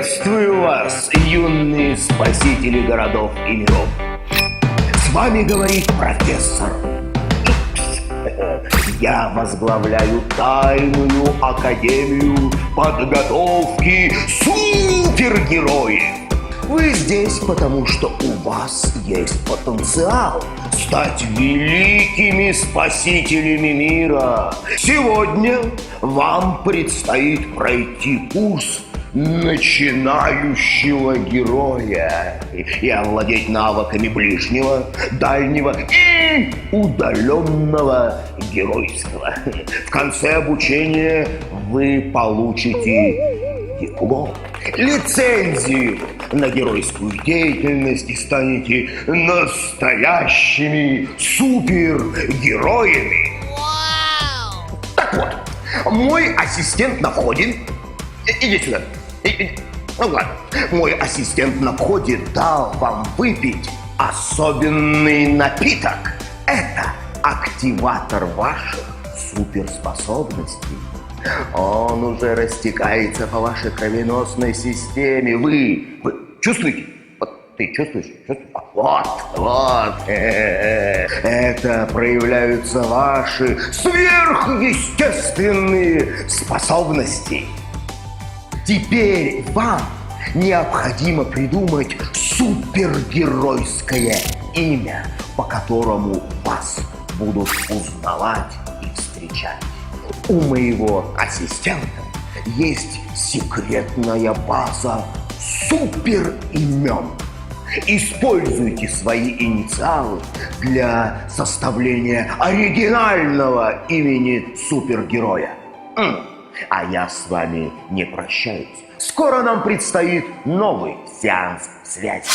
Приветствую вас, юные спасители городов и миров. С вами говорит профессор Икс. Я возглавляю тайную академию подготовки супергероев. Вы здесь, потому что у вас есть потенциал стать великими спасителями мира. Сегодня вам предстоит пройти курс начинающего героя и овладеть навыками ближнего, дальнего и удаленного геройства. В конце обучения вы получите диплом, лицензию на геройскую деятельность и станете настоящими супергероями. Так вот, мой ассистент на входе... Иди сюда. Ну ладно. Мой ассистент на входе дал вам выпить особенный напиток. Это активатор ваших суперспособностей. Он уже растекается по вашей кровеносной системе. Вы чувствуете? Вот ты чувствуешь? Вот. Это проявляются ваши сверхъестественные способности. Теперь вам необходимо придумать супергеройское имя, по которому вас будут узнавать и встречать. У моего ассистента есть секретная база суперимен. Используйте свои инициалы для составления оригинального имени супергероя. А я с вами не прощаюсь. Скоро нам предстоит новый сеанс связи.